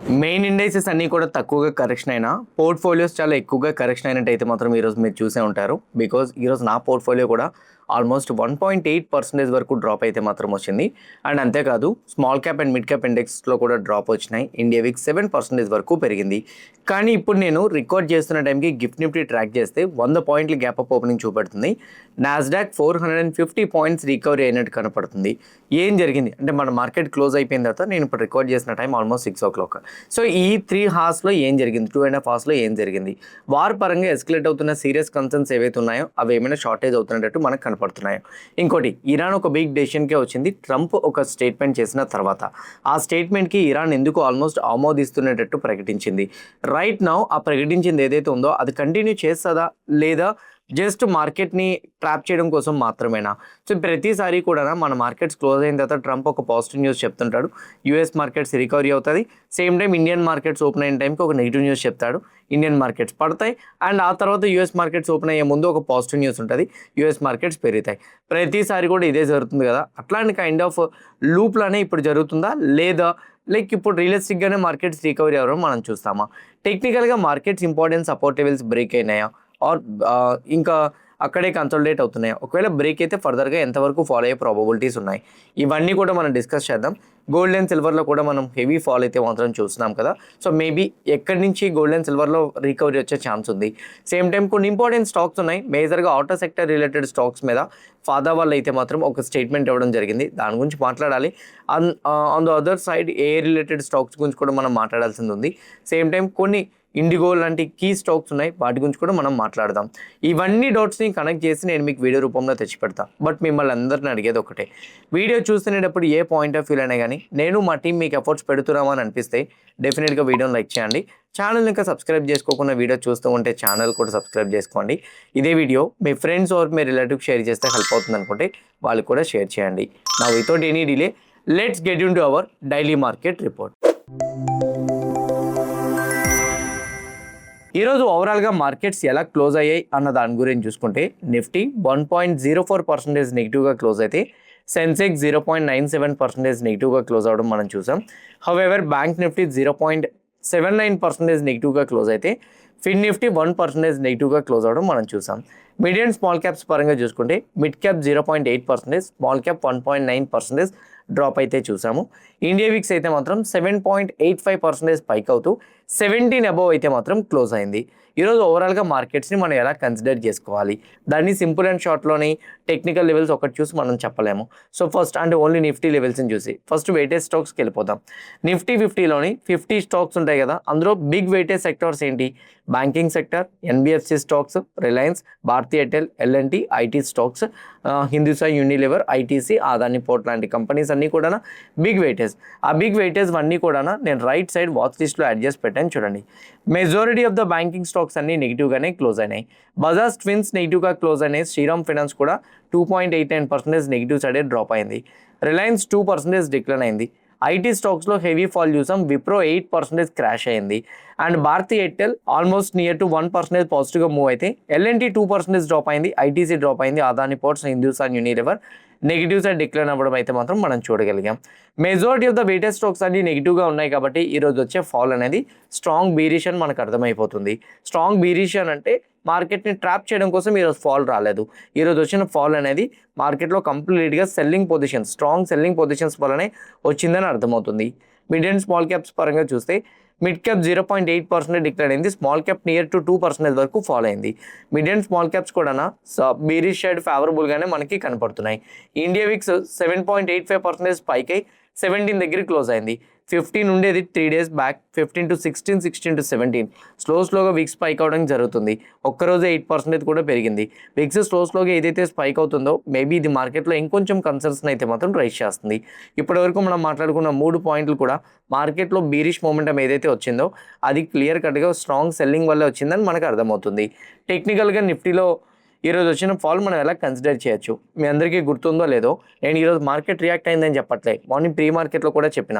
Main indices అన్నీ కూడా తక్కువగా కరెక్షన్ అయినా పోర్ట్ఫోలియోస్ చాలా ఎక్కువగా కరెక్షన్ అయినట్టయితే మాత్రం ఈరోజు మీరు చూసే ఉంటారు. బికాజ్ ఈరోజు నా పోర్ట్ఫోలియో కూడా ఆల్మోస్ట్ 1.8% వరకు డ్రాప్ అయితే మాత్రం వచ్చింది. అండ్ అంతేకాదు small cap and mid cap ఇండెక్స్లో కూడా డ్రాప్ వచ్చినాయి. ఇండియా విక్ 7% వరకు పెరిగింది. కానీ ఇప్పుడు నేను రికార్డ్ చేస్తున్న టైంకి గిఫ్ట్ నిఫ్టీ ట్రాక్ చేస్తే 100 పాయింట్ల గ్యాప్ అప్ ఓపెనింగ్ చూపెడుతుంది. నాస్డాక్ 450 పాయింట్స్ రికవరీ అయినట్టు కనపడుతుంది. ఏం జరిగింది అంటే మన మార్కెట్ క్లోజ్ అయిపోయిన తర్వాత నేను ఇప్పుడు రికార్డ్ చేసిన టైం ఆల్మోస్ట్ 6 o'clock. సో ఈ 3 hours ఏం జరిగింది, 2.5 hours ఏం జరిగింది, వార్ పరంగా ఎస్కలేట్ అవుతున్న సీరియస్ కన్సర్న్స్ ఏవైతే ఉన్నాయో అవి ఏమైనా షార్టేజ్ అవుతున్నట్టు మనకు కనపడుతున్నాయి. ఇంకోటి, ఇరాన్ ఒక బిగ్ డెసిషన్కే వచ్చింది ట్రంప్ ఒక స్టేట్మెంట్ చేసిన తర్వాత. ఆ స్టేట్మెంట్కి ఇరాన్ ఎందుకు ఆల్మోస్ట్ ఆమోదిస్తున్నట్టు ప్రకటించింది. రైట్ నౌ ఆ ప్రకటించింది ఏదైతే ఉందో అది కంటిన్యూ చేస్తుందా లేదా జస్ట్ మార్కెట్ని ట్రాప్ చేయడం కోసం మాత్రమేనా? సో ప్రతిసారి కూడా మన మార్కెట్స్ క్లోజ్ అయిన తర్వాత ట్రంప్ ఒక పాజిటివ్ న్యూస్ చెప్తుంటాడు, యూఎస్ మార్కెట్స్ రికవరీ అవుతుంది. Same time Indian markets open అయిన టైంకి ఒక నెగిటివ్ న్యూస్ చెప్తాడు, ఇండియన్ మార్కెట్స్ పడతాయి. అండ్ ఆ తర్వాత యూఎస్ మార్కెట్స్ ఓపెన్ అయ్యే ముందు ఒక పాజిటివ్ న్యూస్ ఉంటుంది, యూఎస్ మార్కెట్స్ పెరుగుతాయి. ప్రతిసారి కూడా ఇదే జరుగుతుంది కదా. అట్లాంటి కైండ్ ఆఫ్ లూప్లోనే ఇప్పుడు జరుగుతుందా లేదా లైక్ ఇప్పుడు రియలిస్టిక్గానే మార్కెట్స్ రికవరీ అవ్వడం మనం చూస్తామా? టెక్నికల్గా markets important support levels break అయినాయా ఆర్ ఇంకా అక్కడే కన్సల్టేట్ అవుతున్నాయి? ఒకవేళ బ్రేక్ అయితే ఫర్దర్గా ఎంతవరకు ఫాలో అయ్యే ప్రాబబిలిటీస్ ఉన్నాయి? ఇవన్నీ కూడా మనం డిస్కస్ చేద్దాం. గోల్డ్ అండ్ సిల్వర్లో కూడా మనం హెవీ ఫాల్ అయితే మాత్రం చూస్తున్నాం కదా. సో మేబీ ఎక్కడి నుంచి గోల్డ్ అండ్ సిల్వర్లో రికవరీ వచ్చే ఛాన్స్ ఉంది. సేమ్ టైం కొన్ని ఇంపార్టెంట్ స్టాక్స్ ఉన్నాయి, మేజర్గా ఆటో సెక్టర్ రిలేటెడ్ స్టాక్స్ మీద ఫాదా వాళ్ళు అయితే మాత్రం ఒక స్టేట్మెంట్ ఇవ్వడం జరిగింది. దాని గురించి మాట్లాడాలి. On the other side A related stocks గురించి కూడా మనం మాట్లాడాల్సింది ఉంది. సేమ్ టైం కొన్ని ఇండిగో లాంటి కీ స్టాక్స్ ఉన్నాయి, వాటి గురించి కూడా మనం మాట్లాడదాం. ఇవన్నీ డౌట్స్ని కనెక్ట్ చేసి నేను మీకు వీడియో రూపంలో తెచ్చిపెడతా. బట్ మిమ్మల్ని అందరిని అడిగేది ఒకటే, వీడియో చూస్తునేటప్పుడు ఏ పాయింట్ ఆఫ్ వ్యూ అయినా కానీ నేను మా టీం మీకు ఎఫర్ట్స్ పెడుతున్నామని అనిపిస్తే డెఫినెట్గా వీడియోని లైక్ చేయండి. ఛానల్ ఇంకా సబ్స్క్రైబ్ చేసుకోకుండా వీడియో చూస్తూ ఉంటే ఛానల్ కూడా సబ్స్క్రైబ్ చేసుకోండి. ఇదే వీడియో మీ ఫ్రెండ్స్ ఆర్ మీ రిలేటివ్స్ షేర్ చేస్తే హెల్ప్ అవుతుంది అనుకుంటే వాళ్ళు కూడా షేర్ చేయండి. నా without any delay let's get into our daily market report. ఈరోజు ఓవరాల్గా మార్కెట్స్ ఎలా క్లోజ్ అయ్యాయి అన్న దాని గురించి చూసుకుంటే నిఫ్టీ 1.04% నెగిటివ్గా క్లోజ్ అయితే సెన్సెక్స్ 0.97% నెగిటివ్గా క్లోజ్ అవ్వడం మనం చూసాం. హౌఎవర్ బ్యాంక్ నిఫ్టీ 0.79% నెగిటివ్గా క్లోజ్ అయితే ఫిన్ నిఫ్టీ 1% నెగిటివ్గా క్లోజ్ అవ్వడం మనం చూసాం. మిడ్ అండ్ స్మాల్ క్యాప్స్ పరంగా చూసుకుంటే mid cap 0.8%, small cap 1.9% drop అయితే చూసాము. ఇండియా విక్స్ అయితే మాత్రం 7.85% స్పైక్ అవుతూ 17 అబోవ్ అయితే మాత్రం క్లోజ్ అయింది. ఈరోజు ఓవరాల్గా మార్కెట్స్ని మనం ఎలా కన్సిడర్ చేసుకోవాలి, దాన్ని సింపుల్ అండ్ షార్ట్లోని టెక్నికల్ లెవెల్స్ ఒకటి చూసి మనం చెప్పలేము. సో ఫస్ట్ అంటే ఓన్లీ నిఫ్టీ లెవెల్స్ని చూసి ఫస్ట్ వెయిటేజ్ స్టాక్స్కి వెళ్ళిపోతాం. నిఫ్టీ 50లోని 50 స్టాక్స్ ఉంటాయి కదా, అందులో బిగ్ వెయిటేజ్ సెక్టార్స్ ఏంటి? Banking sector, NBFC stocks, Reliance, Bharti Airtel, LNT, IT stocks, Hindustan Unilever, ITC, Adani port లాంటి కంపెనీస్ అన్నీ కూడా బిగ్ వెయిటేజ్. ఆ బిగ్ వెయిటేజ్ అన్నీ కూడా నేను రైట్ సైడ్ వాచ్ లిస్ట్లో యాడ్ చేసి పెట్టాను చూడండి. Majority of the banking stocks అన్నీ నెగిటివ్గానే క్లోజ్ అయినాయి. బజాజ్ ట్విన్స్ నెగిటివ్గా క్లోజ్ అయినాయి. శ్రీరామ్ ఫైనాన్స్ కూడా 2.89% నెగిటివ్ సైడే డ్రాప్ అయింది. రిలయన్స్ 2% డిక్లైన్ అయింది. ఐటీ స్టాక్స్లో హెవీ ఫాల్ చూసాం. విప్రో 8% క్రాష్ అయింది. And Bharti Airtel almost near to 1% పాజిటివ్గా మూవ్ అయితే ఎల్ఎన్టీ 2% డ్రాప్ అయింది. ఐటీసీ డ్రాప్ అయింది. Adani Ports, Hindustan Unilever negative side decline అవ్వడం అయితే మాత్రం మనం చూడగలిగాం. Majority of the weighted stocks అన్ని నెగిటివ్గా ఉన్నాయి కాబట్టి ఈరోజు వచ్చే ఫాల్ అనేది స్ట్రాంగ్ బీరిష్ అని మనకు అర్థమైపోతుంది. స్ట్రాంగ్ బీరిష్ అని అంటే మార్కెట్ని ట్రాప్ చేయడం కోసం ఈరోజు ఫాల్ రాలేదు. ఈరోజు వచ్చిన ఫాల్ అనేది మార్కెట్లో కంప్లీట్గా selling positions, strong selling positions వల్లనే వచ్చిందని అర్థమవుతుంది. మిడ్ అండ్ స్మాల్ క్యాప్స్ పరంగా చూస్తే మిడ్ క్యాప్ 0.8% డిక్లైన్ అయింది. స్మాల్ క్యాప్ నియర్ టు 2% వరకు ఫాల్ అయింది. మిడ్ అండ్ స్మాల్ క్యాప్స్ కూడా బీరిష్ షేడ్ ఫేవరబుల్గానే మనకి కనపడుతున్నాయి. ఇండియా విక్స్ 7.85% స్పైక్ అయి 17 దగ్గర క్లోజ్ అయింది. 15 ఉండేది 3 days బ్యాక్, 15 to 16, 16 to 17 స్లోగా విక్స్ స్పైక్ అవడం జరుగుతుంది. ఒక్కరోజే 8% కూడా పెరిగింది. విక్స్ స్లోగా ఏదైతే స్పైక్ అవుతుందో మేబీ ఇది మార్కెట్లో ఇంకొంచెం కన్సర్న్స్ అయితే మాత్రం రైజ్ చేస్తుంది. ఇప్పటివరకు మనం మాట్లాడుకున్న 3 పాయింట్లు కూడా మార్కెట్లో బీరిష్ మూమెంటం ఏదైతే వచ్చిందో అది క్లియర్ కట్గా స్ట్రాంగ్ సెల్లింగ్ వల్ల వచ్చిందని మనకు అర్థమవుతుంది. టెక్నికల్గా నిఫ్టీలో ఈరోజు వచ్చిన ఫాల్ మనం ఎలా కన్సిడర్ చేయొచ్చు? మీ అందరికీ గుర్తుందో లేదో, నేను ఈరోజు మార్కెట్ రియాక్ట్ అయిందని చెప్పట్లే, మార్నింగ్ ప్రీ మార్కెట్లో కూడా చెప్పిన.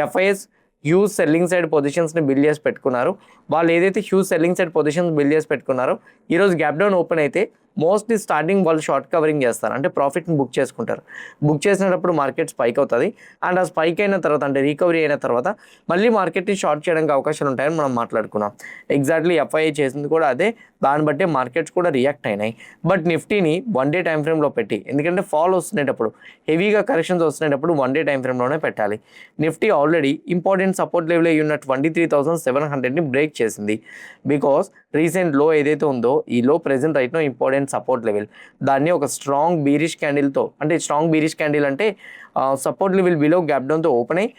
ఎఫ్ఐఎస్ హ్యూజ్ సెల్లింగ్ సైడ్ పొజిషన్స్ని బిల్డ్ చేసి పెట్టుకున్నారు. వాళ్ళు ఏదైతే huge selling side positions build చేసి పెట్టుకున్నారో ఈరోజు గ్యాప్ డౌన్ ఓపెన్ అయితే మోస్ట్లీ స్టార్టింగ్ వాళ్ళు షార్ట్ కవరింగ్ చేస్తారు, అంటే ప్రాఫిట్ని బుక్ చేసుకుంటారు. బుక్ చేసినప్పుడు మార్కెట్ స్పైక్ అవుతుంది, అండ్ ఆ స్పైక్ అయిన తర్వాత అంటే రికవరీ అయిన తర్వాత మళ్ళీ మార్కెట్ని షార్ట్ చేయడానికి అవకాశాలు ఉంటాయని మనం మాట్లాడుకున్నాం. ఎగ్జాక్ట్లీ ఎఫ్ఐఐ చేసింది కూడా అదే, దాన్ని బట్టే మార్కెట్స్ కూడా రియాక్ట్ అయినాయి. బట్ నిఫ్టీని 1 డే టైం ఫ్రేమ్లో పెట్టి, ఎందుకంటే ఫాల్ వస్తున్నప్పుడు హెవీగా కరెక్షన్స్ వస్తున్నప్పుడు 1 డే టైం ఫ్రేమ్లోనే పెట్టాలి. Nifty already important support level అయ్యి ఉన్న 23,700ని బ్రేక్ చేసింది. బికాస్ రీసెంట్ లో ఏదైతే ఉందో ఈ low present right now important support level, దాన్ని ఒక స్ట్రాంగ్ బీరిష్ క్యాండిల్తో, అంటే స్ట్రాంగ్ బీరిష్ క్యాండిల్ అంటే సపోర్ట్ లెవెల్ బిలో గ్యాప్ డౌన్తో ఓపెన్ అయ్యి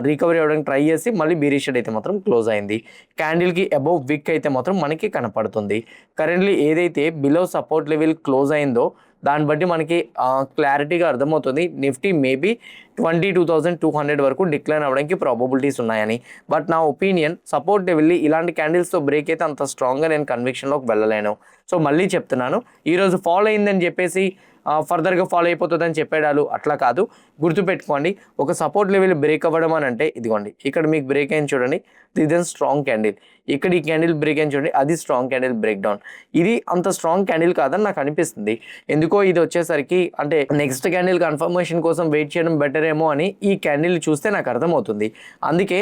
రికవరీ అవ్వడానికి ట్రై చేసి మళ్ళీ బీరిష్ అయితే మాత్రం క్లోజ్ అయింది. క్యాండిల్కి అబౌవ్ విక్ అయితే మాత్రం మనకి కనపడుతుంది. కరెంట్లీ ఏదైతే బిలో సపోర్ట్ లెవెల్ క్లోజ్ అయిందో దాన్ని బట్టి మనకి క్లారిటీగా అర్థమవుతుంది నిఫ్టీ మేబీ 22,200 వరకు డిక్లైన్ అవ్వడానికి ప్రాబబిలిటీస్ ఉన్నాయని. బట్ నా ఒపీనియన్ సపోర్ట్ లెవెల్ని ఇలాంటి క్యాండిల్స్తో బ్రేక్ అయితే అంత స్ట్రాంగ్గా నేను కన్విక్షన్లోకి వెళ్ళలేను. సో మళ్ళీ చెప్తున్నాను, ఈరోజు ఫాలో అయిందని చెప్పేసి ఫర్దర్గా ఫాలో అయిపోతుందని చెప్పేడాలు అట్లా కాదు. గుర్తుపెట్టుకోండి, ఒక సపోర్ట్ లెవెల్ బ్రేక్ అవ్వడం అని అంటే ఇదిగోండి ఇక్కడ మీకు బ్రేక్ అయింది చూడండి, ఇది స్ట్రాంగ్ క్యాండిల్. ఇక్కడ ఈ క్యాండిల్ బ్రేక్ అయింది చూడండి, అది స్ట్రాంగ్ క్యాండిల్ బ్రేక్ డౌన్. ఇది అంత స్ట్రాంగ్ క్యాండిల్ కాదని నాకు అనిపిస్తుంది. ఎందుకో ఇది వచ్చేసరికి అంటే నెక్స్ట్ క్యాండిల్ కన్ఫర్మేషన్ కోసం వెయిట్ చేయడం బెటర్ ఏమో అని ఈ క్యాండిల్ చూస్తే నాకు అర్థమవుతుంది. అందుకే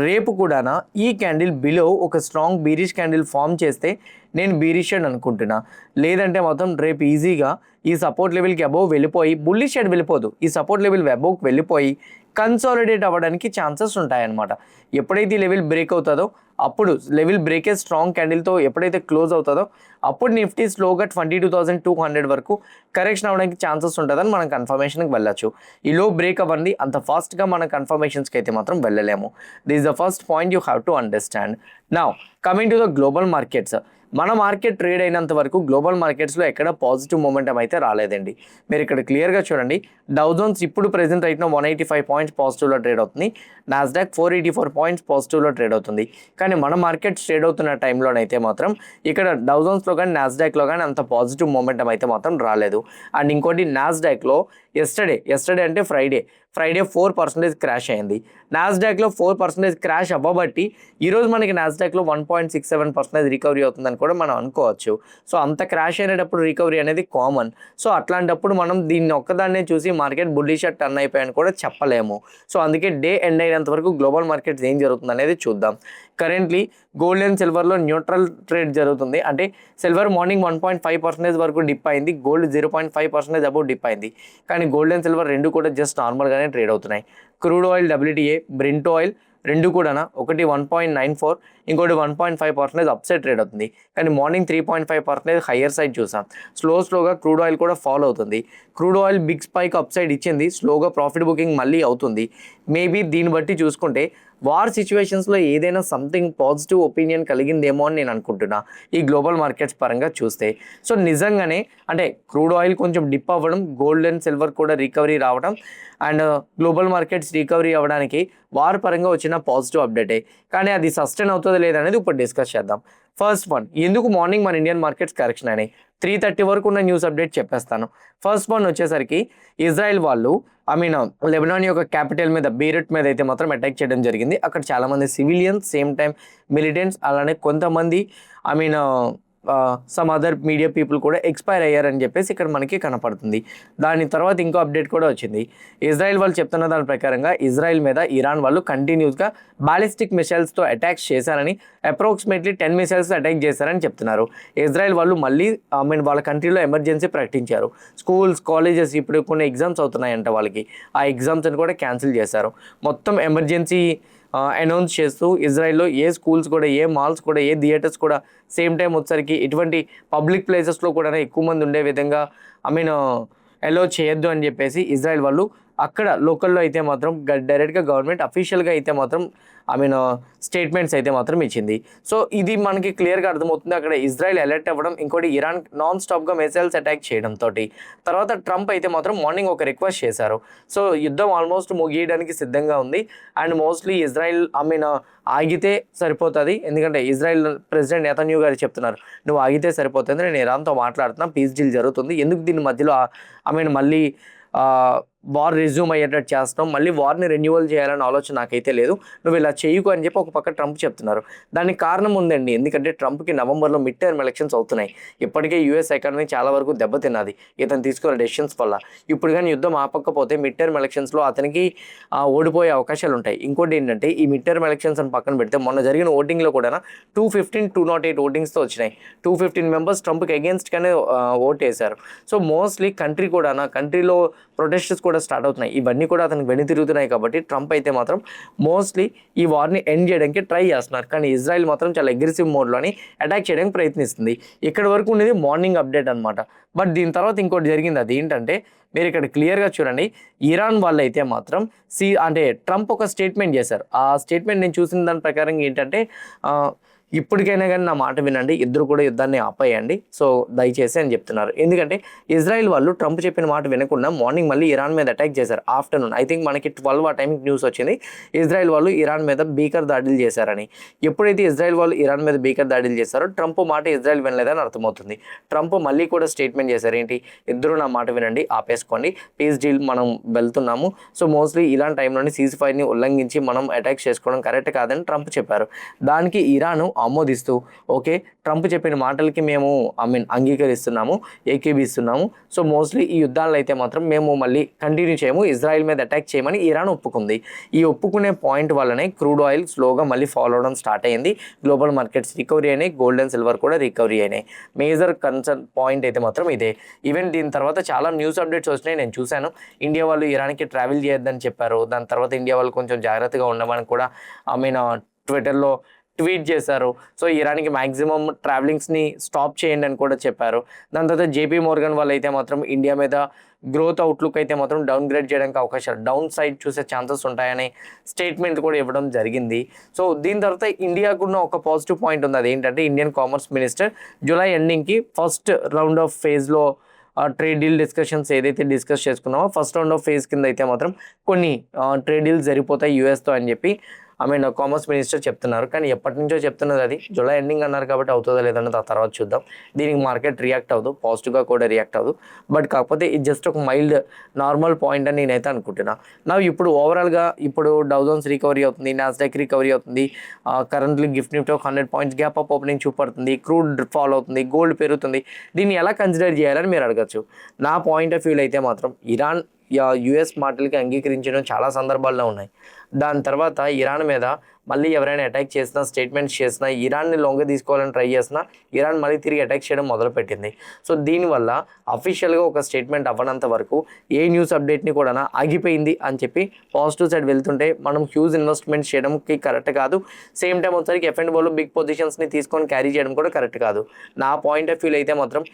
రేపు కూడా ఈ క్యాండిల్ బిలో ఒక స్ట్రాంగ్ బీరిష్ క్యాండిల్ ఫామ్ చేస్తే నేను బీరిష్ అని అనుకుంటున్నా. లేదంటే మాత్రం రేపు ఈజీగా ఈ సపోర్ట్ లెవెల్కి అబోవ్ వెళ్ళిపోయి, బుల్లిష్ షేడ్ వెళ్ళిపోదు, ఈ సపోర్ట్ లెవెల్ అబోవ్కి వెళ్ళిపోయి కన్సాలిడేట్ అవ్వడానికి ఛాన్సెస్ ఉంటాయన్నమాట. ఎప్పుడైతే ఈ లెవెల్ బ్రేక్ అవుతుందో అప్పుడు లెవెల్ బ్రేకే స్ట్రాంగ్ క్యాండిల్తో ఎప్పుడైతే క్లోజ్ అవుతుందో అప్పుడు నిఫ్టీ స్లోగా 22,200 వరకు కరెక్షన్ అవ్వడానికి ఛాన్సెస్ ఉంటుందని మనం కన్ఫర్మేషన్కి వెళ్ళచ్చు. ఈ లో బ్రేక్ అవ్వండి అంత ఫాస్ట్గా మన కన్ఫర్మేషన్స్కి అయితే మాత్రం వెళ్ళలేము. This the first point you have to understand. Now coming to the global markets. మన మార్కెట్ ట్రేడ్ అయినంత వరకు గ్లోబల్ మార్కెట్స్లో ఎక్కడ పాజిటివ్ మూమెంటం అయితే రాలేదండి. మీరు ఇక్కడ క్లియర్గా చూడండి, డౌ జోన్స్ ఇప్పుడు ప్రెజెంట్ అయితే 185 పాయింట్స్ పాజిటివ్లో ట్రేడ్ అవుతుంది, నాస్డాక్ 484 పాయింట్స్ పాజిటివ్లో ట్రేడ్ అవుతుంది. కానీ మన మార్కెట్ ట్రేడ్ అవుతున్న టైంలోనైతే మాత్రం ఇక్కడ డౌ జోన్స్లో కానీ నాస్డాక్లో కానీ అంత పాజిటివ్ మూమెంటం అయితే మాత్రం రాలేదు. అండ్ ఇంకోటి నాస్డాక్లో ఎస్టర్డే అంటే ఫ్రైడే 4% క్రాష్ అయింది. నాస్డాక్లో 4% క్రాష్ అవ్వబట్టి ఈరోజు మనకి నాస్డాక్లో 1.67% రికవరీ అవుతుందని కూడా మనం అనుకోవచ్చు. సో అంత క్రాష్ అయినప్పుడు రికవరీ అనేది కామన్. సో అట్లాంటప్పుడు మనం దీన్ని ఒక్కదాన్నే చూసి మార్కెట్ బుల్లిష్ టర్న్ అయిపోయాయని కూడా చెప్పలేము. సో అందుకే డే ఎండ్ అయినంత వరకు గ్లోబల్ మార్కెట్స్ ఏం జరుగుతుంది అనేది చూద్దాం. కరెంట్లీ గోల్డ్ అండ్ సిల్వర్లో న్యూట్రల్ ట్రేడ్ జరుగుతుంది. అంటే సిల్వర్ మార్నింగ్ 1.5% వరకు డిప్ అయింది, గోల్డ్ 0.5% అబౌవ్ డిప్ అయింది. కానీ గోల్డ్ అండ్ సిల్వర్ రెండు కూడా జస్ట్ నార్మల్గానే ట్రేడ్ అవుతున్నాయి. Crude oil WTI, Brent oil రెండు కూడా ఒకటి 1.94, ఇంకోటి 1.5% అప్ సైడ్ ట్రేడ్ అవుతుంది. కానీ మార్నింగ్ 3.5% హయ్యర్ సైడ్ చూసాం. స్లోగా క్రూడ్ ఆయిల్ కూడా ఫాలో అవుతుంది. Crude oil big spike up side ఇచ్చింది, స్లోగా ప్రాఫిట్ బుకింగ్ మళ్ళీ అవుతుంది. మేబీ దీన్ని బట్టి చూసుకుంటే వార్ సిచ్యువేషన్స్లో ఏదైనా సంథింగ్ పాజిటివ్ ఒపీనియన్ కలిగిందేమో అని నేను అనుకుంటున్నా ఈ గ్లోబల్ మార్కెట్స్ పరంగా చూస్తే. సో నిజంగానే అంటే క్రూడ్ ఆయిల్ కొంచెం డిప్ అవ్వడం, గోల్డ్ అండ్ సిల్వర్ కూడా రికవరీ రావడం అండ్ గ్లోబల్ మార్కెట్స్ రికవరీ అవ్వడానికి వార్ పరంగా వచ్చిన పాజిటివ్ అప్డేటే. కానీ అది సస్టైన్ అవుతుందో లేదనేది ఇప్పుడు డిస్కస్ చేద్దాం. ఫస్ట్ వన్, ఎందుకు మార్నింగ్ మన ఇండియన్ మార్కెట్స్ కరెక్షన్ అయినాయి? 3:30 వరకు ఉన్న న్యూస్ అప్డేట్ చెప్పేస్తాను. ఫస్ట్ వన్ వచ్చేసరికి ఇజ్రాయెల్ వాళ్ళు లెబనాన్ యొక్క క్యాపిటల్ మీద బీరూట్ మీద అయితే మాత్రం అటాక్ చేయడం జరిగింది. అక్కడ చాలామంది సివిలియన్స్, సేమ్ టైం మిలిటెంట్స్, అలానే కొంతమంది సమ్ అదర్ మీడియా పీపుల్ కూడా ఎక్స్పైర్ అయ్యారని చెప్పేసి ఇక్కడ మనకి కనపడుతుంది. దాని తర్వాత ఇంకో అప్డేట్ కూడా వచ్చింది. ఇజ్రాయెల్ వాళ్ళు చెప్తున్న దాని ప్రకారంగా ఇజ్రాయెల్ మీద ఇరాన్ వాళ్ళు కంటిన్యూస్గా బాలిస్టిక్ మిసైల్స్తో అటాక్స్ చేశారని, అప్రాక్సిమేట్లీ 10 మిసైల్స్ అటాక్ చేశారని చెప్తున్నారు. ఇజ్రాయెల్ వాళ్ళు మళ్ళీ వాళ్ళ కంట్రీలో ఎమర్జెన్సీ ప్రకటించారు. స్కూల్స్, కాలేజెస్ ఇప్పుడు కొన్ని ఎగ్జామ్స్ అవుతున్నాయంట వాళ్ళకి, ఆ ఎగ్జామ్స్ని కూడా క్యాన్సిల్ చేశారు. మొత్తం ఎమర్జెన్సీ అనౌన్స్ చేస్తూ ఇజ్రాయెల్లో ఏ స్కూల్స్ కూడా, ఏ మాల్స్ కూడా, ఏ థియేటర్స్ కూడా సేమ్ టైం వచ్చేసరికి ఇటువంటి పబ్లిక్ ప్లేసెస్లో కూడా ఎక్కువ మంది ఉండే విధంగా అలో చేయొద్దు అని చెప్పేసి ఇజ్రాయెల్ వాళ్ళు అక్కడ లోకల్లో అయితే మాత్రం డైరెక్ట్గా గవర్నమెంట్ అఫీషియల్గా అయితే మాత్రం స్టేట్మెంట్స్ అయితే మాత్రం ఇచ్చింది. సో ఇది మనకి క్లియర్గా అర్థమవుతుంది అక్కడ ఇజ్రాయెల్ అలర్ట్ అవ్వడం, ఇంకోటి ఇరాన్ నాన్ స్టాప్గా మిసైల్స్ అటాక్ చేయడంతో. తర్వాత ట్రంప్ అయితే మాత్రం మార్నింగ్ ఒక రిక్వెస్ట్ చేశారు. సో యుద్ధం ఆల్మోస్ట్ ముగియడానికి సిద్ధంగా ఉంది అండ్ మోస్ట్లీ ఇజ్రాయెల్ ఆగితే సరిపోతుంది. ఎందుకంటే ఇజ్రాయెల్ ప్రెసిడెంట్ నెతన్యాహు గారు చెప్తున్నారు, నువ్వు ఆగితే సరిపోతుంది, నేను ఇరాన్తో మాట్లాడుతున్నా, పీస్ డీల్ జరుగుతుంది, ఎందుకు దీని మధ్యలో మళ్ళీ వార్ రిజ్యూమ్ అయ్యేటట్టు చేస్తాం, మళ్ళీ వార్ని రెన్యువల్ చేయాలని ఆలోచన నాకైతే లేదు, నువ్వు ఇలా చేయకు అని చెప్పి ఒక పక్క ట్రంప్ చెప్తున్నారు. దానికి కారణం ఉందండి, ఎందుకంటే ట్రంప్కి నవంబర్లో మిడ్ టర్మ్ ఎలక్షన్స్ అవుతున్నాయి. ఇప్పటికే యూఎస్ ఎకానమీ చాలా వరకు దెబ్బతిన్నది ఇతను తీసుకున్న డెసిషన్స్ వల్ల. ఇప్పుడు కానీ యుద్ధం ఆపకపోతే మిడ్ టర్మ్ ఎలక్షన్స్లో అతనికి ఓడిపోయే అవకాశాలు ఉంటాయి. ఇంకోటి ఏంటంటే ఈ మిడ్ టర్మ్ ఎలక్షన్స్ అని పక్కన పెడితే మొన్న జరిగిన ఓటింగ్లో కూడా 208 ఓటింగ్స్తో వచ్చినాయి. 215 మెంబర్స్ ట్రంప్కి అగేన్స్ట్గానే ఓట్ వేశారు. సో మోస్ట్లీ కంట్రీలో ప్రొటెస్ట్స్ కూడా స్టార్ట్ అవుతున్నాయి. ఇవన్నీ కూడా అతనికి వెను తిరుగుతున్నాయి. కాబట్టి ట్రంప్ అయితే మాత్రం మోస్ట్లీ ఈ వార్ని ఎండ్ చేయడానికి ట్రై చేస్తున్నారు. కానీ ఇజ్రాయెల్ మాత్రం చాలా అగ్రెసివ్ మోడ్లోని అటాక్ చేయడానికి ప్రయత్నిస్తుంది. ఇక్కడ వరకు ఉండేది మార్నింగ్ అప్డేట్ అనమాట. బట్ దీని తర్వాత ఇంకోటి జరిగింది. అది ఏంటంటే మీరు ఇక్కడ క్లియర్గా చూడండి, ఇరాన్ వాళ్ళు అయితే మాత్రం అంటే ట్రంప్ ఒక స్టేట్మెంట్ చేశారు. ఆ స్టేట్మెంట్ నేను చూసిన దాని ప్రకారం ఏంటంటే ఇప్పటికైనా కానీ నా మాట వినండి, ఇద్దరు కూడా యుద్ధాన్ని ఆపేయండి సో దయచేసి అని చెప్తున్నారు. ఎందుకంటే ఇజ్రాయెల్ వాళ్ళు ట్రంప్ చెప్పిన మాట వినకుండా మార్నింగ్ మళ్ళీ ఇరాన్ మీద అటాక్ చేశారు. ఆఫ్టర్నూన్ ఐ థింక్ మనకి 12 ఆ టైంకి న్యూస్ వచ్చింది ఇజ్రాయెల్ వాళ్ళు ఇరాన్ మీద భీకర దాడులు చేశారని. ఎప్పుడైతే ఇజ్రాయెల్ వాళ్ళు ఇరాన్ మీద భీకర దాడులు చేశారో ట్రంప్ మాట ఇజ్రాయెల్ వినలేదని అర్థమవుతుంది. ట్రంప్ మళ్ళీ కూడా స్టేట్మెంట్ చేశారు, ఏంటి, ఇద్దరు నా మాట వినండి, ఆపేసుకోండి, పీస్ డీల్ మనం వెళ్తున్నాము. సో మోస్ట్లీ ఇలాంటి టైంలోని సీజ్ ఫైర్ని ఉల్లంఘించి మనం అటాక్ చేసుకోవడం కరెక్ట్ కాదని ట్రంప్ చెప్పారు. దానికి ఇరాన్ ఆమోదిస్తూ ఓకే ట్రంప్ చెప్పిన మాటలకి మేము అంగీకరిస్తున్నాము, ఏకీభిస్తున్నాము. సో మోస్ట్లీ ఈ యుద్ధాలను అయితే మాత్రం మేము మళ్ళీ కంటిన్యూ చేయము, ఇజ్రాయెల్ మీద అటాక్ చేయమని ఇరాన్ ఒప్పుకుంది. ఈ ఒప్పుకునే పాయింట్ వల్లనే క్రూడ్ ఆయిల్ స్లోగా మళ్ళీ ఫాలో అవడం స్టార్ట్ అయ్యింది. గ్లోబల్ మార్కెట్స్ రికవరీ అయినాయి, గోల్డ్ అండ్ సిల్వర్ కూడా రికవరీ అయినాయి. మేజర్ కన్సర్న్ పాయింట్ అయితే మాత్రం ఇదే. ఈవెన్ దీని తర్వాత చాలా న్యూస్ అప్డేట్స్ వచ్చినాయి, నేను చూశాను. ఇండియా వాళ్ళు ఇరాన్కి ట్రావెల్ చేయొద్దని చెప్పారు. దాని తర్వాత ఇండియా వాళ్ళు కొంచెం జాగ్రత్తగా ఉండమని కూడా ట్విట్టర్లో ట్వీట్ చేశారు. సో ఇరాన్కి మ్యాక్సిమం ట్రావెలింగ్స్ని స్టాప్ చేయండి అని కూడా చెప్పారు. దాని తర్వాత జేపీ మోర్గన్ వాళ్ళు అయితే మాత్రం ఇండియా మీద గ్రోత్ అవుట్లుక్ అయితే మాత్రం డౌన్ గ్రేడ్ చేయడానికి అవకాశాలు, డౌన్ సైడ్ చూసే ఛాన్సెస్ ఉంటాయని స్టేట్మెంట్ కూడా ఇవ్వడం జరిగింది. సో దీని తర్వాత ఇండియాకున్న ఒక పాజిటివ్ పాయింట్ ఉంది, అదేంటంటే ఇండియన్ కామర్స్ మినిస్టర్ జూలై ఎండింగ్కి ఫస్ట్ రౌండ్ ఆఫ్ ఫేజ్లో ట్రేడ్ డీల్ డిస్కషన్స్ ఏదైతే డిస్కస్ చేసుకున్నామో ఫస్ట్ రౌండ్ ఆఫ్ ఫేజ్ కింద అయితే మాత్రం కొన్ని ట్రేడ్ డీల్స్ జరిగిపోతాయి యూఎస్తో అని చెప్పి కామర్స్ మినిస్టర్ చెప్తున్నారు. కానీ ఎప్పటి నుంచో చెప్తున్నది, అది జూలై ఎండింగ్ అన్నారు కాబట్టి అవుతుందో లేదన్నది ఆ తర్వాత చూద్దాం. దీనికి మార్కెట్ రియాక్ట్ అవ్వదు, పాజిటివ్గా కూడా రియాక్ట్ అవ్వదు. బట్ కాకపోతే ఇది జస్ట్ ఒక మైల్డ్ నార్మల్ పాయింట్ అని నేనైతే అనుకుంటున్నా. ఇప్పుడు ఓవరాల్గా ఇప్పుడు డౌ జోన్స్ రికవరీ అవుతుంది, నాస్డాక్ రికవరీ అవుతుంది, కరెంట్లీ గిఫ్ట్ నిఫ్టీ ఒక 100 పాయింట్స్ గ్యాప్ అప్ ఓపెనింగ్ చూపడుతుంది, క్రూడ్ ఫాల్ అవుతుంది, గోల్డ్ పెరుగుతుంది. దీన్ని ఎలా కన్సిడర్ చేయాలని మీరు అడగచ్చు. నా పాయింట్ ఆఫ్ వ్యూలో అయితే మాత్రం ఇరాన్ యుఎస్ మాటలకి అంగీకరించడం చాలా సందర్భాల్లో ఉన్నాయి. దాని తర్వాత ఇరాన్ మీద మళ్ళీ ఎవరైనా అటాక్ చేసినా, స్టేట్మెంట్స్ చేసినా, ఇరాన్ని లొంగ తీసుకోవాలని ట్రై చేసినా ఇరాన్ మళ్ళీ తిరిగి అటాక్ చేయడం మొదలుపెట్టింది. సో దీనివల్ల అఫీషియల్గా ఒక స్టేట్మెంట్ అవ్వనంత వరకు ఏ న్యూస్ అప్డేట్ని కూడా ఆగిపోయింది అని చెప్పి పాజిటివ్ సైడ్ వెళ్తుంటే మనం హ్యూజ్ ఇన్వెస్ట్మెంట్స్ చేయడంకి కరెక్ట్ కాదు. సేమ్ టైం వచ్చరికి ఎఫ్&ఓలో బిగ్ పొజిషన్స్ని తీసుకొని క్యారీ చేయడం కూడా కరెక్ట్ కాదు. నా పాయింట్ ఆఫ్ వ్యూలో అయితే మాత్రం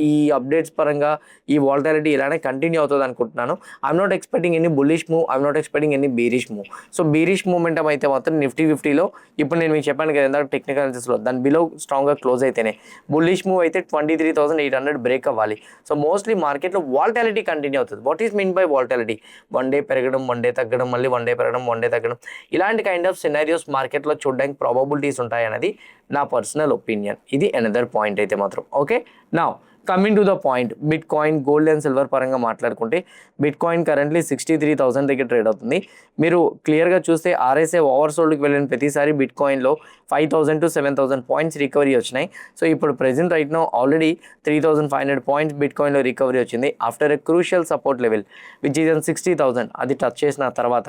ఈ అప్డేట్స్ పరంగా ఈ వాలటాలిటీ ఇలానే కంటిన్యూ అవుతుంది అనుకుంటున్నాను. I'm not expecting any bullish move, I'm not expecting any బీరిష్ move. So బీరిష్ momentum అయితే మాత్రం నిఫ్టీ 50లో ఇప్పుడు నేను మీకు చెప్పాను కదా ఇందాక టెక్నికల్ అనాలిసిస్లో దాని బిలో స్ట్రాంగ్గా క్లోజ్ అయితేనే. బుల్లిష్ మూవ్ అయితే 23,800 బ్రేక్ అవ్వాలి. సో మోస్ట్లీ మార్కెట్లో వాలటాలిటీ కంటిన్యూ అవుతుంది. What is mean by volatility? One day పెరగడం, వన్ డే తగ్గడం, మళ్ళీ వన్ డే పెరగడం, వన్ డే తగ్గడం, ఇలాంటి కైండ్ ఆఫ్ సినారియోస్ మార్కెట్లో చూడడానికి ప్రాబబిలిటీస్ ఉంటాయన్నది నా పర్సనల్ ఒపీనియన్. ఇది అనదర్ పాయింట్ అయితే మాత్రం. ఓకే, నా coming to the point, bit coin, gold and silver పరంగా మాట్లాడుకుంటే బిట్ కాయిన్ కరెంట్లీ 63,000 దగ్గర ట్రేడ్ అవుతుంది. మీరు క్లియర్గా చూస్తే ఆర్ఎస్ఐ ఓవర్సోల్డ్కి వెళ్ళిన ప్రతిసారి బిట్ కాయిన్లో 5,000 to 7,000 పాయింట్స్ రికవరీ వచ్చినాయి. సో ఇప్పుడు present right now already 3,500 points బిట్ కాయిన్లో రికవరీ వచ్చింది after a crucial support level which is 60,000 అది టచ్ చేసిన తర్వాత.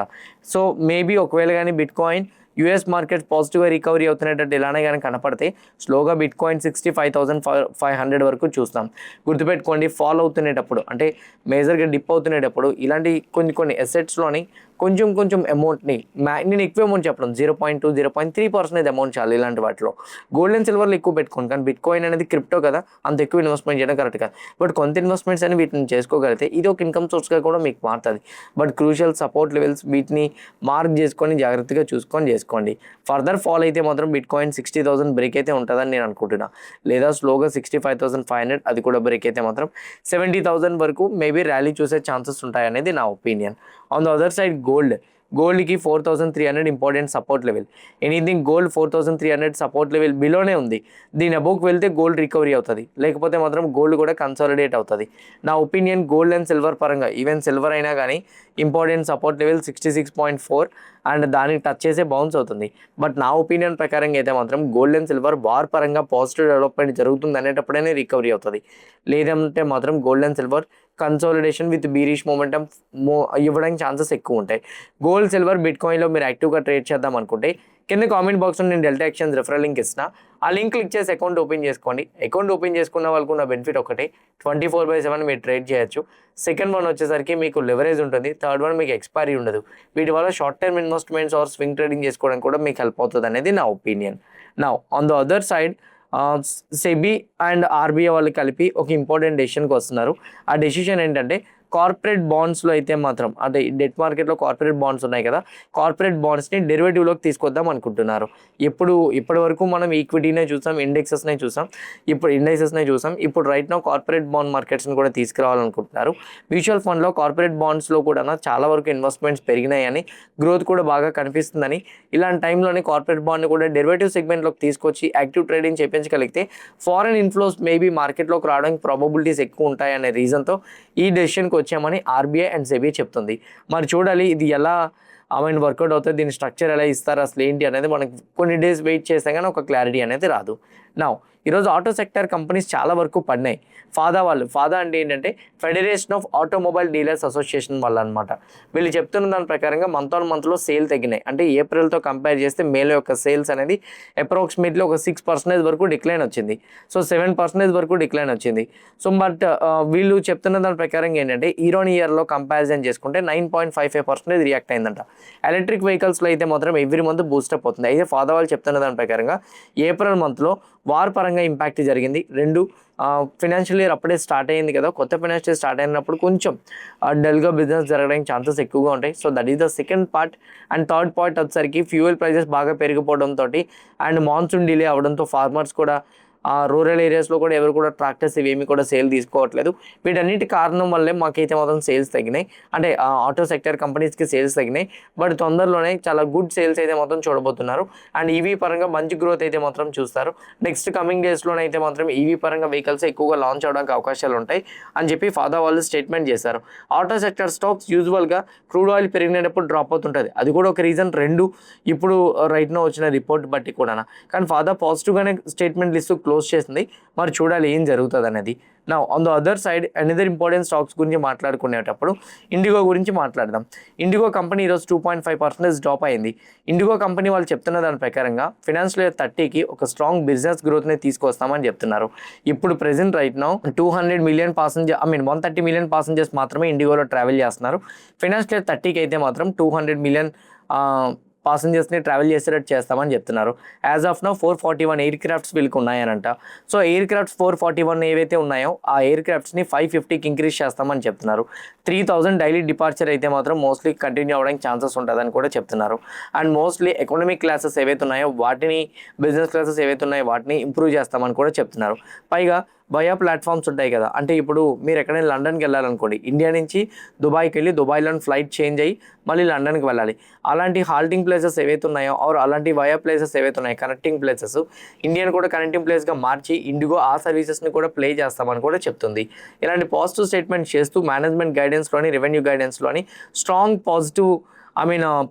సో మేబీ ఒకవేళ కానీ బిట్ కాయిన్ యూఎస్ మార్కెట్ పాజిటివ్గా రికవరీ అవుతున్నట్టు ఇలానే కానీ కనపడితే స్లోగా బిట్ కాయిన్ 65,500 వరకు చూస్తాం. గుర్తుపెట్టుకోండి, ఫాల్ అవుతునేటప్పుడు అంటే మేజర్గా డిప్ అవుతునేటప్పుడు ఇలాంటి కొన్ని అసెట్స్లోని కొంచెం అమౌంట్ని నేను ఎక్కువ అమౌంట్ చెప్పడం 0.2, 0.3% అమౌంట్ చాలు ఇలాంటి వాటిలో. గోల్డ్ అండ్ సిల్వర్లో ఎక్కువ పెట్టుకోండి, కానీ బిట్ కాయిన్ అనేది క్రిప్టో కదా, అంత ఎక్కువ ఇన్వెస్ట్మెంట్ చేయడం కరెక్ట్ కాదు. బట్ కొంత ఇన్వెస్ట్మెంట్స్ అని వీటిని చేసుకోగలిగితే ఇది ఒక ఇన్కమ్ సోర్స్గా కూడా మీకు మారుతుంది. బట్ క్రూషియల్ సపోర్ట్ లెవెల్స్ వీటిని మార్క్ చేసుకొని జాగ్రత్తగా చేసుకోండి. ఫర్దర్ ఫాల్ అయితే మాత్రం బిట్ కాయిన్ 60,000 బ్రేక్ అయితే ఉంటుందని నేను అనుకుంటున్నా, లేదా స్లోగా 65,500 అది కూడా బ్రేక్ అయితే మాత్రం 70,000 వరకు మేబీ ర్యాలీ చూసే ఛాన్సెస్ ఉంటాయనేది నా opinion. On the other side గోల్డ్కి 4300 important support level. Anything gold 4300 support level బిలోనే ఉంది. దీని అబోవ్కి వెళ్తే గోల్డ్ రికవరీ అవుతుంది, లేకపోతే మాత్రం గోల్డ్ కూడా కన్సాలిడేట్ అవుతుంది. నా ఒపీనియన్ గోల్డ్ అండ్ సిల్వర్ పరంగా, ఈవెన్ సిల్వర్ అయినా కానీ ఇంపార్టెంట్ సపోర్ట్ లెవెల్ 66.4 అండ్ దానికి టచ్ చేసే బౌన్స్ అవుతుంది. బట్ నా ఒపీనియన్ ప్రకారంగా అయితే మాత్రం గోల్డ్ అండ్ సిల్వర్ వార్ పరంగా పాజిటివ్ డెవలప్మెంట్ జరుగుతుంది అనేటప్పుడే రికవరీ అవుతుంది. లేదంటే మాత్రం gold and silver consolidation with బీరిష్ momentum ఇవ్వడానికి ఛాన్సెస్ ఎక్కువ ఉంటాయి. గోల్డ్, సిల్వర్, బిట్ కాయిన్లో మీరు యాక్టివ్గా ట్రేడ్ చేద్దాం అనుకుంటే కింద కామెంట్ బాక్స్లో నేను డెల్టా ఎక్స్చేంజ్ రిఫరల్ లింక్ ఇస్తున్నా. ఆ లింక్ క్లిక్ చేసి అకౌంట్ ఓపెన్ చేసుకోండి. అకౌంట్ ఓపెన్ చేసుకున్న వాళ్ళకు ఉన్న బెనిఫిట్ ఒకటే, 24/7 మీరు ట్రేడ్ చేయొచ్చు. సెకండ్ వన్ వచ్చేసరికి మీకు లెవరేజ్ ఉంటుంది. థర్డ్ వన్ మీకు ఎక్స్పైరీ ఉండదు. వీటి వల్ల short term investments or swing trading చేసుకోవడానికి కూడా మీకు హెల్ప్ అవుతుంది అనేది నా opinion. Now on the other side SEBI and RBI వాళ్ళు కలిపి ఒక ఇంపార్టెంట్ డెసిషన్కి వస్తున్నారు. ఆ డెసిషన్ ఏంటంటే కార్పొరేట్ బాండ్స్లో అయితే మాత్రం, అంటే డెట్ మార్కెట్లో కార్పొరేట్ బాండ్స్ ఉన్నాయి కదా, కార్పొరేట్ బాండ్స్ని డెరివేటివ్లోకి తీసుకొద్దాం అనుకుంటున్నారు. ఇప్పటి వరకు మనం ఈక్విటీనే చూసాం, ఇండెక్సెస్నే చూసాం, ఇప్పుడు రైట్ నౌ కార్పొరేట్ బాండ్ మార్కెట్స్ని కూడా తీసుకురావాలనుకుంటున్నారు. మ్యూచువల్ ఫండ్లో కార్పొరేట్ బాండ్స్లో కూడా చాలా వరకు ఇన్వెస్ట్మెంట్స్ పెరిగినాయని, గ్రోత్ కూడా బాగా కనిపిస్తుందని, ఇలాంటి టైంలోనే కార్పొరేట్ బాండ్ని కూడా డెరివేటివ్ సెగ్మెంట్లోకి తీసుకొచ్చి యాక్టివ్ ట్రేడింగ్ చేయించగలిగితే ఫారెన్ ఇన్ఫ్లోస్ మేబీ మార్కెట్లోకి రావడానికి ప్రాబబిలిటీస్ ఎక్కువ ఉంటాయనే రీజన్తో ఈ డెసిషన్కి వచ్చామని ఆర్బీఐ అండ్ సెబీ చెప్తుంది. మరి చూడాలి ఇది ఎలా వర్కౌట్ అవుతుంది, దీని స్ట్రక్చర్ ఎలా ఇస్తారు అసలు ఏంటి అనేది మనకు కొన్ని డేస్ వెయిట్ చేస్తే కానీ ఒక క్లారిటీ అనేది రాదు. నౌ ఈరోజు ఆటో సెక్టర్ కంపెనీస్ చాలా వరకు పడినాయి. ఫాదా అంటే ఏంటంటే federation of automobile dealers association వాళ్ళు అనమాట. వీళ్ళు చెప్తున్న దాని ప్రకారంగా మంత్ ఆన్ మంత్లో సేల్ తగ్గినాయి. అంటే ఏప్రిల్తో కంపేర్ చేస్తే మేలో యొక్క సేల్స్ అనేది అప్రాక్సిమేట్లీ ఒక 6% వరకు డిక్లైన్ వచ్చింది. సో 7% వరకు డిక్లైన్ వచ్చింది. సో బట్ వీళ్ళు చెప్తున్న దాని ప్రకారంగా ఏంటంటే ఇయర్లో కంపారిజన్ చేసుకుంటే 9.55% రియాక్ట్ అయిందంట. ఎలక్ట్రిక్ వెహికల్స్లో అయితే మాత్రం ఎవ్రీ మంత్ బూస్టప్ అవుతుంది. అయితే ఫాదా వాళ్ళు చెప్తున్న దాని ప్రకారంగా ఏప్రిల్ మంత్లో వార్ పరంగా ఇంపాక్ట్ జరిగింది. ఫినాన్షియల్ ఇయర్ అప్పుడే స్టార్ట్ అయ్యింది కదా, కొత్త ఫినాన్షియల్ ఇయర్ స్టార్ట్ అయినప్పుడు కొంచెం డల్గా బిజినెస్ జరగడానికి ఛాన్సెస్ ఎక్కువగా ఉంటాయి. So that is the second part. And third part వచ్చేసరికి ఫ్యూయల్ ప్రైజెస్ బాగా పెరిగిపోవడంతో అండ్ మాన్సూన్ డిలే అవడంతో ఫార్మర్స్ కూడా రూరల్ ఏరియాస్లో కూడా ఎవరు కూడా ట్రాక్టర్స్ ఇవేమి కూడా సేల్ తీసుకోవట్లేదు. వీటన్నిటి కారణం వల్లే మాకైతే మాత్రం సేల్స్ తగ్గినాయి, అంటే ఆటో సెక్టర్ కంపెనీస్కి సేల్స్ తగ్గినాయి. బట్ తొందరలోనే చాలా గుడ్ సేల్స్ అయితే మాత్రం చూడబోతున్నారు. అండ్ ఈవీ పరంగా మంచి గ్రోత్ అయితే మాత్రం చూస్తారు. నెక్స్ట్ కమింగ్ డేస్లోనైతే మాత్రం ఈవీ పరంగా వెహికల్స్ ఎక్కువగా లాంచ్ అవడానికి అవకాశాలు ఉంటాయి అని చెప్పి ఫాదా వాళ్ళు స్టేట్మెంట్ చేశారు. ఆటో సెక్టర్ స్టాక్స్ యూజువల్గా క్రూడ్ ఆయిల్ పెరిగినప్పుడు డ్రాప్ అవుతుంటుంది, అది కూడా ఒక రీజన్. రెండు ఇప్పుడు రైట్ నో వచ్చిన రిపోర్ట్ బట్టి కూడా, కానీ ఫాదా పాజిటివ్గానే స్టేట్మెంట్ లిస్ట్ క్లోజ్ చేసింది. మరి చూడాలి ఏం జరుగుతుంది అనేది. నా on the other side another important stocks గురించి మాట్లాడుకునేటప్పుడు ఇండిగో గురించి మాట్లాడదాం. ఇండిగో కంపెనీ ఈరోజు 2.5% డ్రాప్ అయింది. ఇండిగో కంపెనీ వాళ్ళు చెప్తున్న దాని ప్రకారంగా ఫైనాన్షియల్ ఇయర్ 30కి ఒక స్ట్రాంగ్ బిజినెస్ గ్రోత్ని తీసుకొస్తామని చెప్తున్నారు. ఇప్పుడు present right now 130 million passengers మాత్రమే ఇండిగోలో ట్రావెల్ చేస్తున్నారు. ఫైనాన్షియల్ ఇయర్ 30కి అయితే మాత్రం 200 మిలియన్ పాసెంజర్స్ని ట్రావెల్ చేసేటట్టు చేస్తామని చెప్తున్నారు. As of now 441 air crafts వీళ్ళకి ఉన్నాయనంట. సో ఎయిర్ క్రాఫ్ట్స్ 441 ఏవైతే ఉన్నాయో ఆ ఎయిర్ క్రాఫ్ట్స్ని 550కి ఇంక్రీజ్ చేస్తామని చెప్తున్నారు. 3000 డైలీ డిపార్చర్ అయితే మాత్రం మోస్ట్లీ కంటిన్యూ అవ్వడానికి ఛాన్సెస్ ఉంటుందని కూడా చెప్తున్నారు. అండ్ మోస్ట్లీ ఎకనామిక్ క్లాసెస్ ఏవైతే ఉన్నాయో వాటిని, బిజినెస్ క్లాసెస్ ఏవైతే ఉన్నాయో వాటిని ఇంప్రూవ్ చేస్తామని కూడా చెప్తున్నారు. పైగా వయా ప్లాట్ఫామ్స్ ఉంటాయి కదా, అంటే ఇప్పుడు మీరు ఎక్కడైనా లండన్కి వెళ్ళాలనుకోండి, ఇండియా నుంచి దుబాయ్కి వెళ్ళి దుబాయ్లో ఫ్లైట్ చేంజ్ అయ్యి మళ్ళీ లండన్కి వెళ్ళాలి. అలాంటి హాల్టింగ్ ప్లేసెస్ ఏవైతే ఉన్నాయో ఆర్ అలాంటి వయా ప్లేసెస్ ఏవైతే ఉన్నాయో కనెక్టింగ్ ప్లేసెస్, ఇండియాని కూడా కనెక్టింగ్ ప్లేస్గా మార్చి ఇండిగో ఆ సర్వీసెస్ని కూడా ప్లే చేస్తామని కూడా చెప్తుంది. ఇలాంటి పాజిటివ్ స్టేట్మెంట్ చేస్తూ మేనేజ్మెంట్ గైడెన్స్లోని, రెవెన్యూ గైడెన్స్లోని స్ట్రాంగ్ పాజిటివ్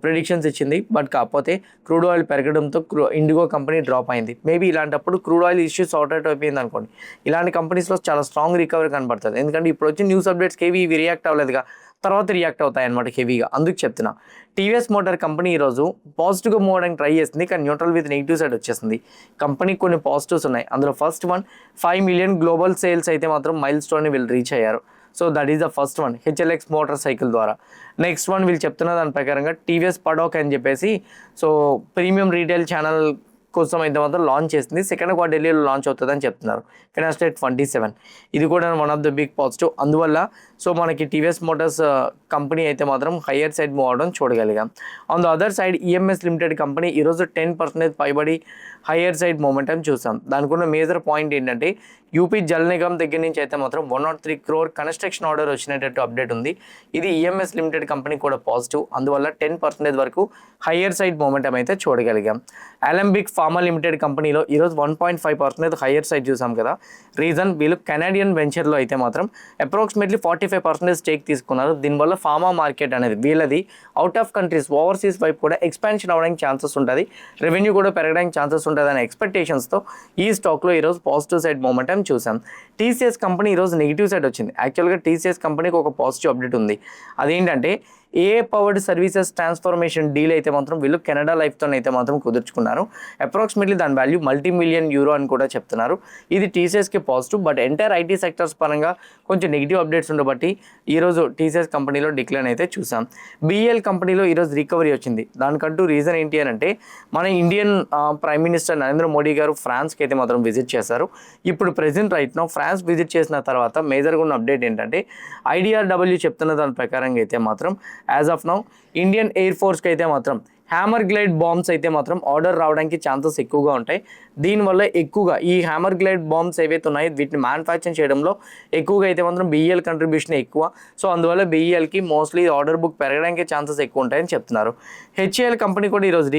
ప్రిడిక్షన్స్ ఇచ్చింది. బట్ కాకపోతే క్రూడ్ ఆయిల్ పెరగడంతో ఇండిగో కంపెనీ డ్రాప్ అయింది. మేబీ ఇలాంటప్పుడు crude oil issues sort out అయిపోయింది అనుకోండి, ఇలాంటి కంపెనీస్లో చాలా స్ట్రాంగ్ రికవరీ కనబడుతుంది. ఎందుకంటే ఇప్పుడు వచ్చి న్యూస్ అప్డేట్స్కి ఇవి రియాక్ట్ అవ్వలేదుగా, తర్వాత రియాక్ట్ అవుతాయి అనమాట హెవీగా. అందుకు చెప్తున్నా. టీవీఎస్ మోటార్ కంపెనీ ఈరోజు పాజిటివ్గా మూవ్ అవడానికి ట్రై చేసింది, కానీ న్యూట్రల్ విత్ నెగిటివ్ సైడ్ వచ్చేసింది. కంపెనీకి కొన్ని పాజిటివ్స్ ఉన్నాయి. అందులో first one 5 million global sales అయితే మాత్రం మైల్ స్టోన్ని వీళ్ళు రీచ్ అయ్యారు. So that is the first one, HLX motorcycle ద్వారా. నెక్స్ట్ వన్ వీళ్ళు చెప్తున్న దాని ప్రకారంగా టీవీఎస్ పడాక్ అని చెప్పేసి సో ప్రీమియం రీటైల్ ఛానల్ కోసం అయితే మాత్రం లాంచ్ చేసింది. సెకండ్ క్వార్టర్లీలో లాంచ్ అవుతుందని చెప్తున్నారు. ఫైనాన్షియల్ ఇయర్ 27 ఇది కూడా one of the big positive. అందువల్ల సో మనకి టీవీఎస్ మోటార్స్ కంపెనీ అయితే మాత్రం హయ్యర్ సైడ్ మూవ్ అవడం చూడగలిగాం. On the other side EMS Limited company ఈరోజు 10% పైబడి హయ్యర్ సైడ్ మూమెంటం చూసాం. దానికి ఉన్న మేజర్ పాయింట్ ఏంటంటే యూపీ జల్ నిగమ్ దగ్గర నుంచి అయితే మాత్రం 103 crore కన్స్ట్రక్షన్ ఆర్డర్ వచ్చినట్టు అప్డేట్ ఉంది. ఇది ఈఎంఎస్ లిమిటెడ్ కంపెనీ కూడా పాజిటివ్, అందువల్ల 10% వరకు హయ్యర్ సైడ్ మూమెంటం అయితే చూడగలిగాం. అలెంబిక్ ఫార్మా లిమిటెడ్ కంపెనీలో ఈరోజు 1.5% హయ్యర్ సైడ్ చూసాం కదా. రీజన్ వీళ్ళు కెనాడియన్ వెంచర్లో అయితే మాత్రం అప్రాక్సిమేట్లీ 45% స్టేక్ తీసుకున్నారు. దీనివల్ల ఫార్మా మార్కెట్ అనేది వీళ్ళది అవుట్ ఆఫ్ కంట్రీస్ ఓవర్సీస్ వైపు కూడా ఎక్స్పాన్షన్ అవ్వడానికి ఛాన్సెస్ ఉంటుంది, రెవెన్యూ కూడా పెరగడానికి ఛాన్సెస్ ఉంటుంది అనే ఎక్స్పెక్టేషన్స్తో ఈ స్టాక్లో ఈరోజు పాజిటివ్ సైడ్ మూమెంటం చూసాం. టీసీఎస్ కంపెనీ ఈరోజు నెగిటివ్ సైడ్ వచ్చింది. యాక్చువల్గా టీసీఎస్ కంపెనీకి ఒక పాజిటివ్ అప్డేట్ ఉంది. అదేంటంటే ఏ పవర్డ్ సర్వీసెస్ ట్రాన్స్ఫర్మేషన్ డీల్ అయితే మాత్రం వీళ్ళు కెనడా లైఫ్తో అయితే మాత్రం కుదుర్చుకున్నారు. అప్రాక్సిమేట్లీ దాని వాల్యూ $multi-million అని కూడా చెప్తున్నారు. ఇది టీసీఎస్కి positive, but entire IT sectors పరంగా కొంచెం నెగిటివ్ అప్డేట్స్ ఉండబట్టి ఈరోజు టీసీఎస్ కంపెనీలో డిక్లైన్ అయితే చూసాం. బీఈఎల్ కంపెనీలో ఈరోజు రికవరీ వచ్చింది. దానికంటూ రీజన్ ఏంటి అని అంటే మన Indian prime minister Narendra Modi garu ఫ్రాన్స్కి అయితే మాత్రం విజిట్ చేశారు. ఇప్పుడు present right now France visit చేసిన తర్వాత మేజర్గా ఉన్న అప్డేట్ ఏంటంటే IDRW చెప్తున్న దాని ప్రకారంగా అయితే మాత్రం as of now Indian air ఫోర్స్కి అయితే మాత్రం హ్యామర్ గ్లైడ్ బాంబ్స్ అయితే మాత్రం ఆర్డర్ రావడానికి ఛాన్సెస్ ఎక్కువగా ఉంటాయి. దీనివల్ల ఎక్కువగా ఈ హ్యామర్ గ్లైడ్ బాంబ్స్ ఏవైతే ఉన్నాయో వీటిని మ్యానుఫ్యాక్చర్ చేయడంలో ఎక్కువగా అయితే మాత్రం బీఈఎల్ కంట్రిబ్యూషన్ ఎక్కువ. సో అందువల్ల బీఈఎల్కి మోస్ట్లీ ఆర్డర్ బుక్ పెరగడానికి ఛాన్సెస్ ఎక్కువ ఉంటాయని చెప్తున్నారు. హెచ్ఏఎల్ కంపెనీ కూడా ఈరోజు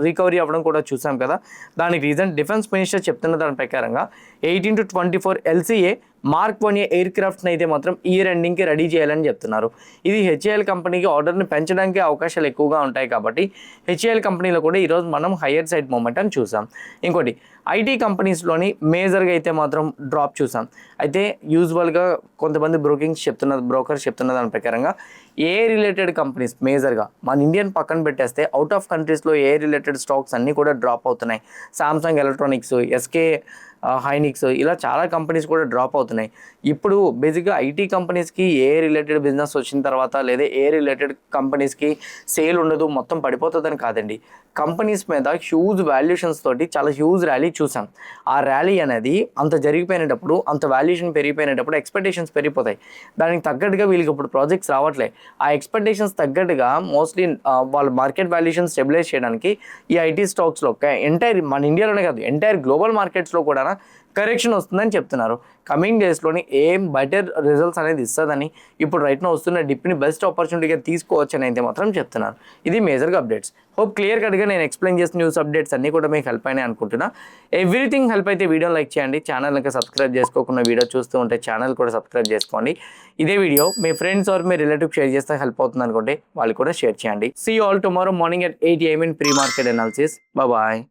రికవరీ అవ్వడం కూడా చూసాం కదా. దానికి రీజన్ డిఫెన్స్ మినిస్టర్ చెప్తున్న దాని ప్రకారంగా 18 to 24 LCA Mark 1A air క్రాఫ్ట్ని అయితే మాత్రం ఇయర్ ఎండింగ్కి రెడీ చేయాలని చెప్తున్నారు. ఇది హెచ్ఏఎల్ కంపెనీకి ఆర్డర్ని పెంచడానికి అవకాశాలు ఎక్కువగా ఉంటాయి కాబట్టి హెచ్ఏఎల్ కంపెనీలో కూడా ఈరోజు మనం హయ్యర్ సైడ్ మూమెంట్ అని చూసాం. ఇంకోటి ఐటీ కంపెనీస్లోని మేజర్గా అయితే మాత్రం డ్రాప్ చూసాం. అయితే యూజువల్గా కొంతమంది బ్రోకర్స్ చెప్తున్న దాని ప్రకారంగా ఏ రిలేటెడ్ కంపెనీస్ మేజర్గా మన ఇండియన్ పక్కన పెట్టేస్తే అవుట్ ఆఫ్ కంట్రీస్లో ఏ రిలేటెడ్ స్టాక్స్ అన్నీ కూడా డ్రాప్ అవుతున్నాయి. సామ్సంగ్ ఎలక్ట్రానిక్స్, ఎస్కే హైనిక్స్, ఇలా చాలా కంపెనీస్ కూడా డ్రాప్ అవుతున్నాయి. ఇప్పుడు బేసిక్గా ఐటీ కంపెనీస్కి ఏ రిలేటెడ్ బిజినెస్ వచ్చిన తర్వాత లేదా ఏ రిలేటెడ్ కంపెనీస్కి సేల్ ఉండదు, మొత్తం పడిపోతుందని కాదండి. కంపెనీస్ మీద హ్యూజ్ వాల్యుయేషన్స్ తోటి చాలా హ్యూజ్ ర్యాలీ చూసాం. ఆ ర్యాలీ అనేది అంత జరిగిపోయినప్పుడు, అంత వాల్యుయేషన్ పెరిగిపోయినప్పుడు ఎక్స్పెక్టేషన్స్ పెరిగిపోతాయి. దానికి తగ్గట్టుగా వీళ్ళకి ఇప్పుడు ప్రాజెక్ట్స్ రావట్లే. ఆ ఎక్స్పెక్టేషన్స్ తగ్గట్టుగా మోస్ట్లీ వాళ్ళ మార్కెట్ వాల్యుయేషన్ స్టెబిలైజ్ చేయడానికి ఈ ఐటీ స్టాక్స్లో ఎంటైర్ మన ఇండియాలోనే కాదు ఎంటైర్ గ్లోబల్ మార్కెట్స్లో కూడా కరెక్షన్ వస్తుందని చెప్తున్నారు. కమింగ్ డేస్లోని ఏం బెటర్ రిజల్ట్స్ అనేది ఇస్తుందని, ఇప్పుడు రైట్నో వస్తున్న డిప్ని బెస్ట్ ఆపర్చునిటీగా తీసుకోవచ్చు అని అయితే మాత్రం చెప్తున్నారు. ఇది మేజర్గా అప్డేట్స్. హోప్ క్లియర్ కట్గా నేను ఎక్స్ప్లెయిన్ చేసిన న్యూస్ అప్డేట్స్ అన్నీ కూడా మీకు హెల్ప్ అయినాయి అనుకుంటున్నా. ఎవ్రీథింగ్ హెల్ప్ అయితే వీడియో లైక్ చేయండి. ఛానల్ ఇంకా సబ్స్క్రైబ్ చేసుకోకుండా వీడియో చూస్తూ ఉంటే ఛానల్ కూడా సబ్స్క్రైబ్ చేసుకోండి. ఇదే వీడియో మీ ఫ్రెండ్స్ ఆర్ మీ రిలేటివ్ షేర్ చేస్తే హెల్ప్ అవుతుంది అనుకుంటే వాళ్ళు కూడా షేర్ చేయండి. See you all tomorrow morning at 8 AM in pre-market analysis. Bye bye.